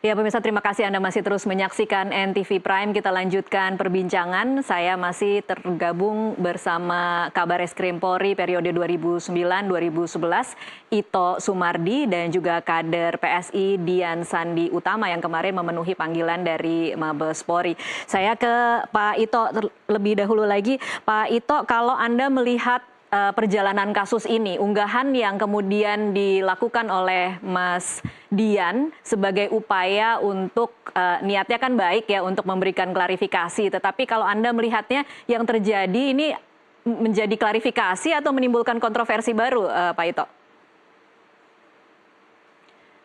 Ya pemirsa, terima kasih Anda masih terus menyaksikan NTV Prime. Kita lanjutkan perbincangan. Saya masih tergabung bersama Kabar Eskrim Polri periode 2009-2011, Ito Sumardi, dan juga kader PSI Dian Sandi Utama yang kemarin memenuhi panggilan dari Mabes Polri. Saya ke Pak Ito terlebih dahulu lagi. Pak Ito, kalau Anda melihat perjalanan kasus ini, unggahan yang kemudian dilakukan oleh Mas Dian sebagai upaya untuk niatnya kan baik ya untuk memberikan klarifikasi, tetapi kalau Anda melihatnya yang terjadi ini menjadi klarifikasi atau menimbulkan kontroversi baru, Pak Ito?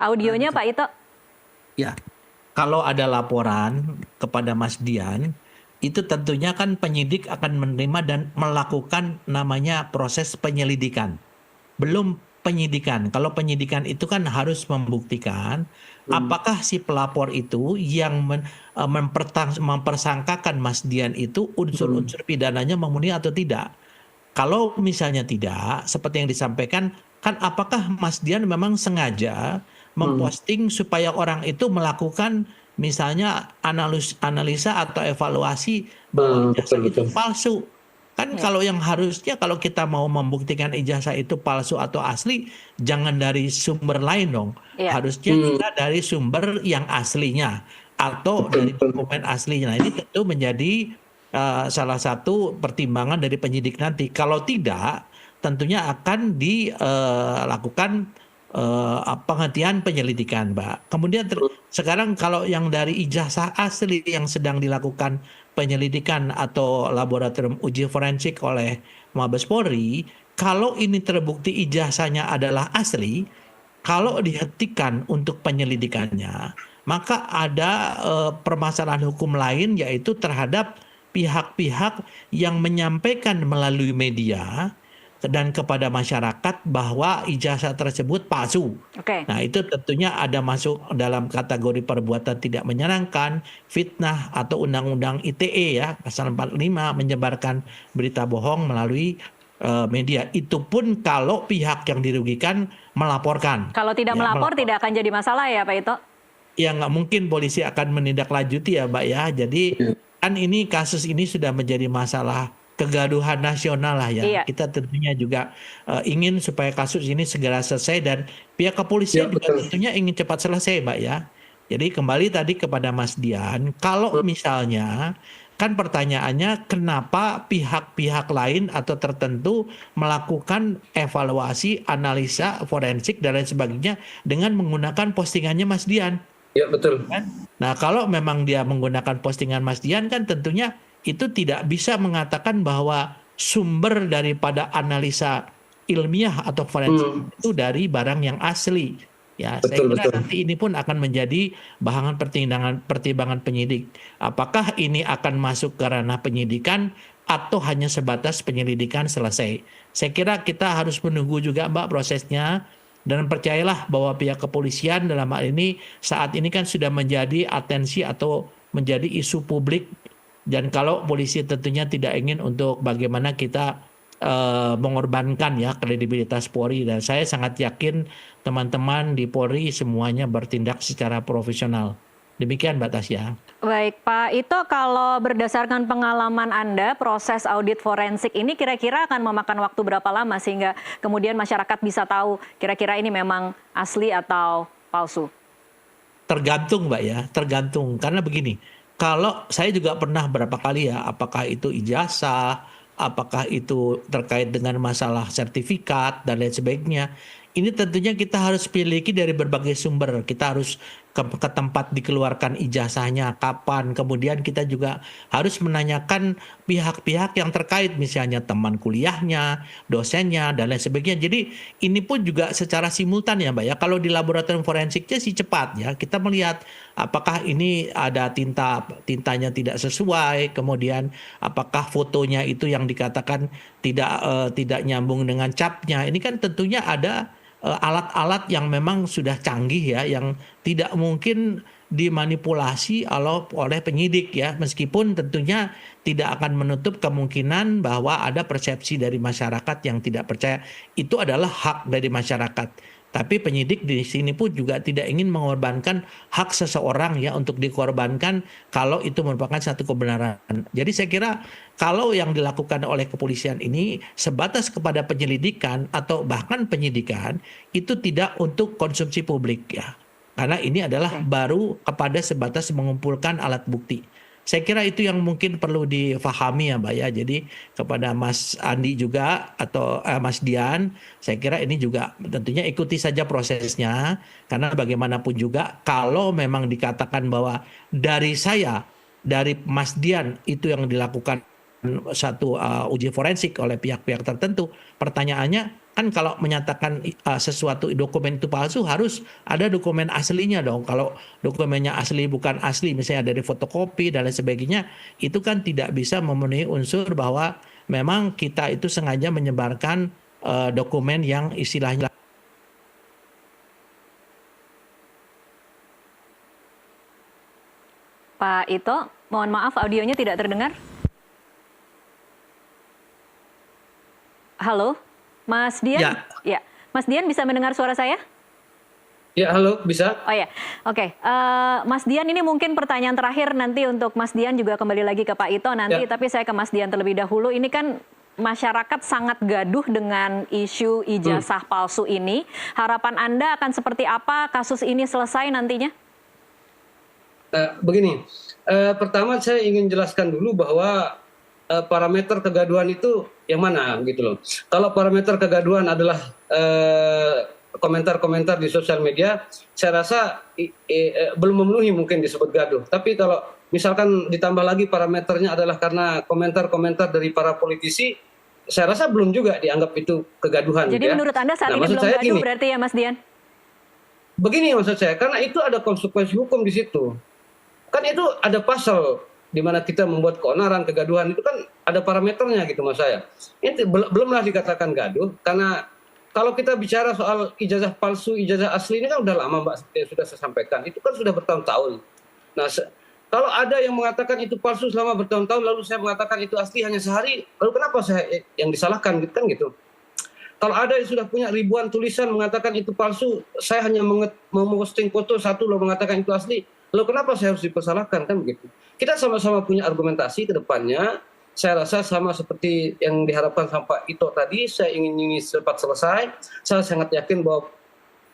Audionya Pak Ito. Ya, kalau ada laporan kepada Mas Dian, itu tentunya kan penyidik akan menerima dan melakukan namanya proses penyelidikan. Belum penyidikan. Kalau penyidikan itu kan harus membuktikan apakah si pelapor itu yang mempersangkakan Mas Dian itu unsur-unsur pidananya memenuhi atau tidak. Kalau misalnya tidak, seperti yang disampaikan, kan apakah Mas Dian memang sengaja memposting supaya orang itu melakukan misalnya analisa atau evaluasi bahwa ijazah itu palsu. Kan kalau yang harusnya kalau kita mau membuktikan ijazah itu palsu atau asli, jangan dari sumber lain dong. Harusnya kita dari sumber yang aslinya atau dari dokumen aslinya. Nah, ini tentu menjadi salah satu pertimbangan dari penyidik nanti. Kalau tidak, tentunya akan dilakukan penghentian penyelidikan, Mbak. Kemudian sekarang kalau yang dari ijazah asli yang sedang dilakukan penyelidikan atau laboratorium uji forensik oleh Mabes Polri, kalau ini terbukti ijazahnya adalah asli, kalau dihentikan untuk penyelidikannya, maka ada permasalahan hukum lain yaitu terhadap pihak-pihak yang menyampaikan melalui media dan kepada masyarakat bahwa ijazah tersebut palsu. Nah, itu tentunya ada masuk dalam kategori perbuatan tidak menyenangkan, fitnah atau undang-undang ITE ya, pasal 45 menyebarkan berita bohong melalui media. Itu pun kalau pihak yang dirugikan melaporkan. Kalau tidak melapor tidak akan jadi masalah ya Pak Ito? Ya nggak mungkin polisi akan menindaklanjuti ya Mbak ya. Jadi kan ini kasus ini sudah menjadi masalah kegaduhan nasional lah ya. Kita tentunya juga ingin supaya kasus ini segera selesai dan pihak kepolisian juga tentunya ingin cepat selesai Mbak ya. Jadi kembali tadi kepada Mas Dian, kalau misalnya kan pertanyaannya kenapa pihak-pihak lain atau tertentu melakukan evaluasi, analisa forensik dan lain sebagainya dengan menggunakan postingannya Mas Dian. Ya betul. Nah kalau memang dia menggunakan postingan Mas Dian kan tentunya itu tidak bisa mengatakan bahwa sumber daripada analisa ilmiah atau forensik itu dari barang yang asli. Ya, saya kira nanti ini pun akan menjadi bahan pertimbangan penyidik. Apakah ini akan masuk ke ranah penyidikan atau hanya sebatas penyelidikan selesai? Saya kira kita harus menunggu juga Mbak prosesnya. Dan percayalah bahwa pihak kepolisian dalam hal ini saat ini kan sudah menjadi atensi atau menjadi isu publik. Dan kalau polisi tentunya tidak ingin untuk bagaimana kita mengorbankan ya kredibilitas Polri. Dan saya sangat yakin teman-teman di Polri semuanya bertindak secara profesional. Demikian Mbak Tasya. Baik Pak Ito, kalau berdasarkan pengalaman Anda, proses audit forensik ini kira-kira akan memakan waktu berapa lama sehingga kemudian masyarakat bisa tahu kira-kira ini memang asli atau palsu? Tergantung Mbak ya, tergantung. Karena begini, kalau saya juga pernah berapa kali ya, apakah itu ijazah, apakah itu terkait dengan masalah sertifikat dan lain sebagainya. Ini tentunya kita harus miliki dari berbagai sumber. Kita harus ke tempat dikeluarkan ijazahnya, kapan. Kemudian kita juga harus menanyakan pihak-pihak yang terkait, misalnya teman kuliahnya, dosennya, dan lain sebagainya. Jadi ini pun juga secara simultan ya Mbak ya. Kalau di laboratorium forensiknya sih cepat ya. Kita melihat apakah ini ada tintanya tidak sesuai, kemudian apakah fotonya itu yang dikatakan tidak nyambung dengan capnya. Ini kan tentunya ada alat-alat yang memang sudah canggih ya, yang tidak mungkin dimanipulasi oleh penyidik ya, meskipun tentunya tidak akan menutup kemungkinan bahwa ada persepsi dari masyarakat yang tidak percaya. Itu adalah hak dari masyarakat. Tapi penyidik di sini pun juga tidak ingin mengorbankan hak seseorang ya untuk dikorbankan kalau itu merupakan satu kebenaran. Jadi saya kira kalau yang dilakukan oleh kepolisian ini sebatas kepada penyelidikan atau bahkan penyidikan itu tidak untuk konsumsi publik ya. Karena ini adalah baru kepada sebatas mengumpulkan alat bukti. Saya kira itu yang mungkin perlu difahami ya Mbak ya. Jadi kepada Mas Andi juga atau Mas Dian, saya kira ini juga tentunya ikuti saja prosesnya. Karena bagaimanapun juga kalau memang dikatakan bahwa dari saya, dari Mas Dian itu yang dilakukan satu uji forensik oleh pihak-pihak tertentu, pertanyaannya kan kalau menyatakan sesuatu dokumen itu palsu harus ada dokumen aslinya dong. Kalau dokumennya asli bukan asli, misalnya dari fotokopi dan lain sebagainya, itu kan tidak bisa memenuhi unsur bahwa memang kita itu sengaja menyebarkan dokumen yang istilahnya. Pak Ito, mohon maaf audionya tidak terdengar. Halo, Mas Dian? Ya. Ya. Mas Dian bisa mendengar suara saya? Ya, halo, bisa. Oh ya, oke. Mas Dian, ini mungkin pertanyaan terakhir nanti untuk Mas Dian, juga kembali lagi ke Pak Ito nanti, tapi saya ke Mas Dian terlebih dahulu. Ini kan masyarakat sangat gaduh dengan isu ijazah palsu ini. Harapan Anda akan seperti apa kasus ini selesai nantinya? Begini, pertama saya ingin jelaskan dulu bahwa parameter kegaduhan itu yang mana gitu loh. Kalau parameter kegaduhan adalah komentar-komentar di sosial media, saya rasa belum memenuhi mungkin disebut gaduh. Tapi kalau misalkan ditambah lagi parameternya adalah karena komentar-komentar dari para politisi, saya rasa belum juga dianggap itu kegaduhan. Jadi gitu ya. menurut Anda saat ini belum gaduh gini, berarti ya Mas Dian? Begini maksud saya, karena itu ada konsekuensi hukum di situ. Kan itu ada pasal di mana kita membuat keonaran, kegaduhan, itu kan ada parameternya gitu mas saya. Ini belumlah dikatakan gaduh, karena kalau kita bicara soal ijazah palsu, ijazah asli ini kan udah lama Mbak, seperti yang sudah saya sampaikan. Itu kan sudah bertahun-tahun. Nah, kalau ada yang mengatakan itu palsu selama bertahun-tahun, lalu saya mengatakan itu asli hanya sehari, lalu kenapa saya yang disalahkan gitu kan gitu. Kalau ada yang sudah punya ribuan tulisan mengatakan itu palsu, saya hanya memposting foto satu lalu mengatakan itu asli, lalu kenapa saya harus dipersalahkan kan begitu. Kita sama-sama punya argumentasi ke depannya. Saya rasa sama seperti yang diharapkan sama Pak Ito tadi, saya ingin ini cepat selesai. Saya sangat yakin bahwa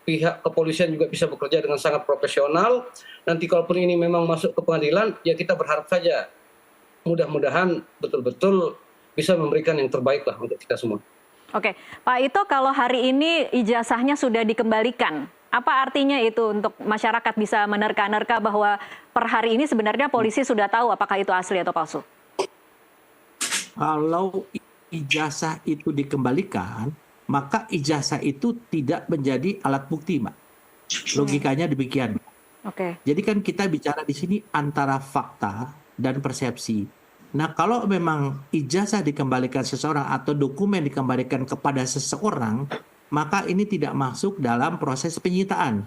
pihak kepolisian juga bisa bekerja dengan sangat profesional. Nanti kalaupun ini memang masuk ke pengadilan, ya kita berharap saja mudah-mudahan betul-betul bisa memberikan yang terbaik lah untuk kita semua. Oke, Pak Ito, kalau hari ini ijazahnya sudah dikembalikan, apa artinya itu untuk masyarakat bisa menerka-nerka bahwa per hari ini sebenarnya polisi sudah tahu apakah itu asli atau palsu? Kalau ijazah itu dikembalikan, maka ijazah itu tidak menjadi alat bukti, Mbak. Logikanya demikian. Oke. Jadi kan kita bicara di sini antara fakta dan persepsi. Nah, kalau memang ijazah dikembalikan seseorang atau dokumen dikembalikan kepada seseorang, maka ini tidak masuk dalam proses penyitaan.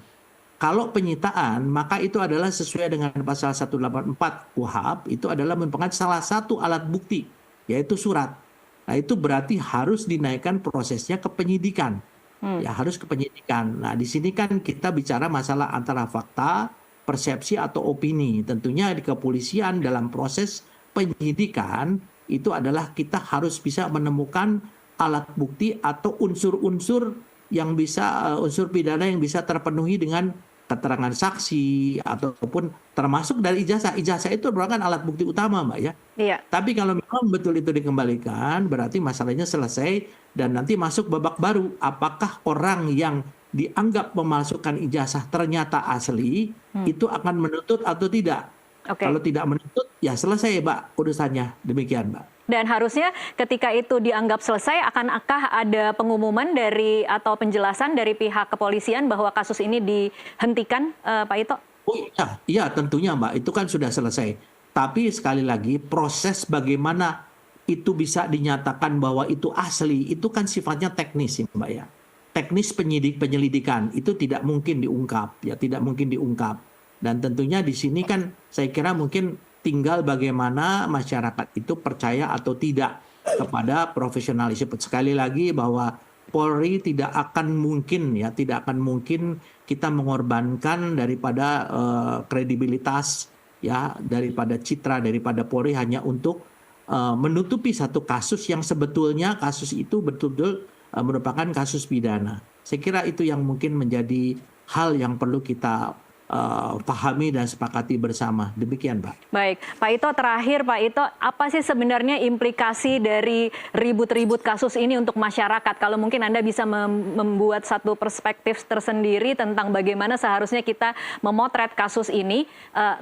Kalau penyitaan, maka itu adalah sesuai dengan pasal 184 KUHP, itu adalah merupakan salah satu alat bukti, yaitu surat. Nah, itu berarti harus dinaikkan prosesnya ke penyidikan. Ya, harus ke penyidikan. Nah, di sini kan kita bicara masalah antara fakta, persepsi atau opini. Tentunya di kepolisian dalam proses penyidikan itu adalah kita harus bisa menemukan alat bukti atau unsur-unsur yang bisa unsur pidana yang bisa terpenuhi dengan keterangan saksi ataupun termasuk dari ijazah. Ijazah itu merupakan alat bukti utama, Mbak ya. Iya. Tapi kalau memang betul itu dikembalikan, berarti masalahnya selesai dan nanti masuk babak baru. Apakah orang yang dianggap memalsukan ijazah ternyata asli itu akan menuntut atau tidak? Kalau tidak menuntut, ya selesai Mbak urusannya. Demikian Mbak. Dan harusnya ketika itu dianggap selesai, akankah ada pengumuman dari atau penjelasan dari pihak kepolisian bahwa kasus ini dihentikan, Pak Ito? Oh iya tentunya Mbak, itu kan sudah selesai. Tapi sekali lagi proses bagaimana itu bisa dinyatakan bahwa itu asli, itu kan sifatnya teknis ya Mbak ya. Teknis penyelidikan itu tidak mungkin diungkap, ya tidak mungkin diungkap. Dan tentunya di sini kan saya kira mungkin tinggal bagaimana masyarakat itu percaya atau tidak kepada profesionalisme. Sekali lagi bahwa Polri tidak akan mungkin kita mengorbankan daripada kredibilitas ya, daripada citra daripada Polri hanya untuk menutupi satu kasus yang sebetulnya kasus itu betul-betul merupakan kasus pidana. Saya kira itu yang mungkin menjadi hal yang perlu kita pahami dan sepakati bersama. Demikian, Pak. Baik, Pak Ito, terakhir Pak Ito, apa sih sebenarnya implikasi dari ribut-ribut kasus ini untuk masyarakat? Kalau mungkin Anda bisa membuat satu perspektif tersendiri tentang bagaimana seharusnya kita memotret kasus ini.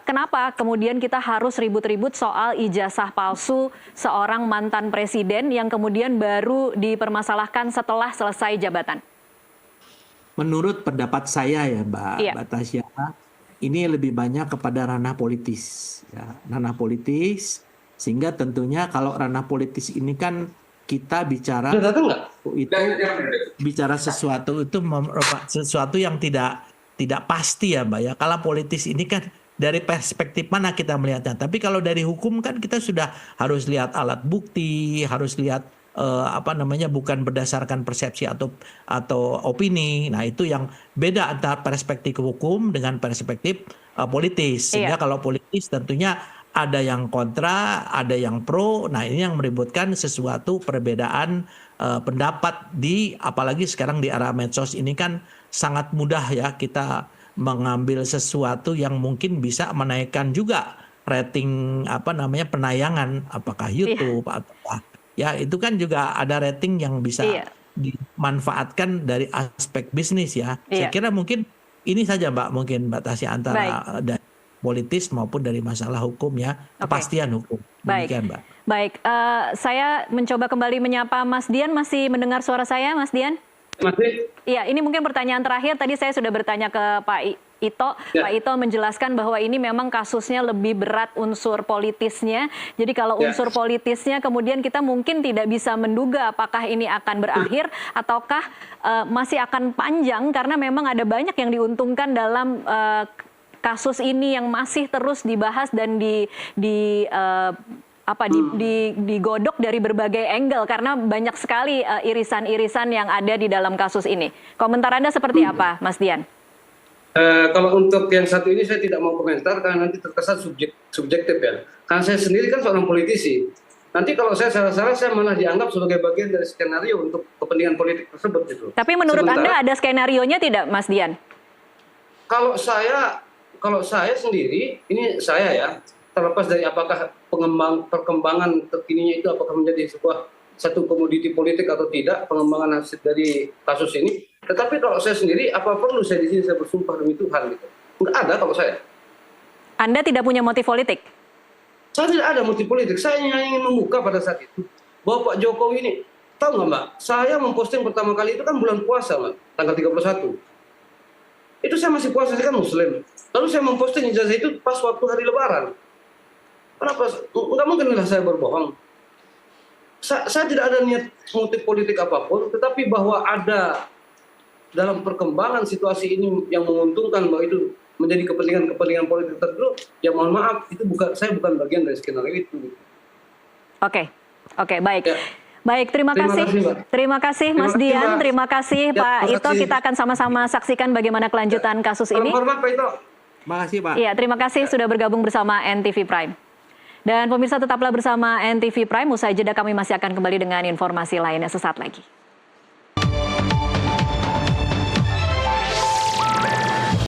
Kenapa kemudian kita harus ribut-ribut soal ijazah palsu seorang mantan presiden yang kemudian baru dipermasalahkan setelah selesai jabatan? Menurut pendapat saya ya Mbak Tasya, ini lebih banyak kepada ranah politis, ya, ranah politis, sehingga tentunya kalau ranah politis ini kan kita bicara bicara sesuatu itu sesuatu yang tidak pasti ya Mbak ya. Kalau politis ini kan dari perspektif mana kita melihatnya. Tapi kalau dari hukum kan kita sudah harus lihat alat bukti, harus lihat bukan berdasarkan persepsi atau opini. Nah, itu yang beda antara perspektif hukum dengan perspektif politis. Sehingga kalau politis tentunya ada yang kontra, ada yang pro. Nah, ini yang meributkan sesuatu perbedaan pendapat apalagi sekarang di era medsos ini kan sangat mudah ya kita mengambil sesuatu yang mungkin bisa menaikkan juga rating penayangan, apakah YouTube atau ya, itu kan juga ada rating yang bisa dimanfaatkan dari aspek bisnis ya. Saya kira mungkin ini saja Mbak Tasya, antara dari politis maupun dari masalah hukum ya, kepastian hukum. Demikian Mbak. Baik, saya mencoba kembali menyapa Mas Dian. Masih mendengar suara saya, Mas Dian? Masih. Iya, ini mungkin pertanyaan terakhir. Tadi saya sudah bertanya ke Pak Ito. Pak Ito menjelaskan bahwa ini memang kasusnya lebih berat unsur politisnya. Jadi kalau unsur politisnya kemudian kita mungkin tidak bisa menduga apakah ini akan berakhir ataukah masih akan panjang, karena memang ada banyak yang diuntungkan dalam kasus ini yang masih terus dibahas dan digodok dari berbagai angle, karena banyak sekali irisan-irisan yang ada di dalam kasus ini. Komentar Anda seperti apa, Mas Dian? Kalau untuk yang satu ini saya tidak mau komentar karena nanti terkesan subjektif ya. Karena saya sendiri kan seorang politisi. Nanti kalau saya salah-salah, saya malah dianggap sebagai bagian dari skenario untuk kepentingan politik tersebut gitu. Tapi menurut Anda ada skenario-nya tidak, Mas Dian? Kalau saya sendiri, ini saya ya, terlepas dari apakah perkembangan terkininya itu apakah menjadi satu komoditi politik atau tidak, pengembangan hasil dari kasus ini. Tetapi kalau saya sendiri, apa perlu saya di sini saya bersumpah demi Tuhan gitu? Nggak ada kalau saya. Anda tidak punya motif politik? Saya tidak ada motif politik. Saya hanya ingin membuka pada saat itu bahwa Pak Jokowi ini, tahu nggak Mbak? Saya memposting pertama kali itu kan bulan puasa Mbak, tanggal 31. Itu saya masih puasa, saya kan Muslim. Lalu saya memposting ijazah itu pas waktu hari Lebaran. Kenapa? Nggak mungkin lah saya berbohong. Saya tidak ada niat motif politik apapun, tetapi bahwa ada dalam perkembangan situasi ini yang menguntungkan bahwa itu menjadi kepentingan politik tertentu, ya mohon maaf, itu saya bukan bagian dari skenario itu. Oke, baik. Ya. Baik, terima kasih Mas Dian, terima kasih Pak Ito. Kita akan sama-sama saksikan bagaimana kelanjutan kasus ini. Hormat Pak Ito. Terima kasih Pak. Iya, terima kasih sudah bergabung bersama NTV Prime. Dan pemirsa tetaplah bersama NTV Prime, usai jeda kami masih akan kembali dengan informasi lainnya sesaat lagi.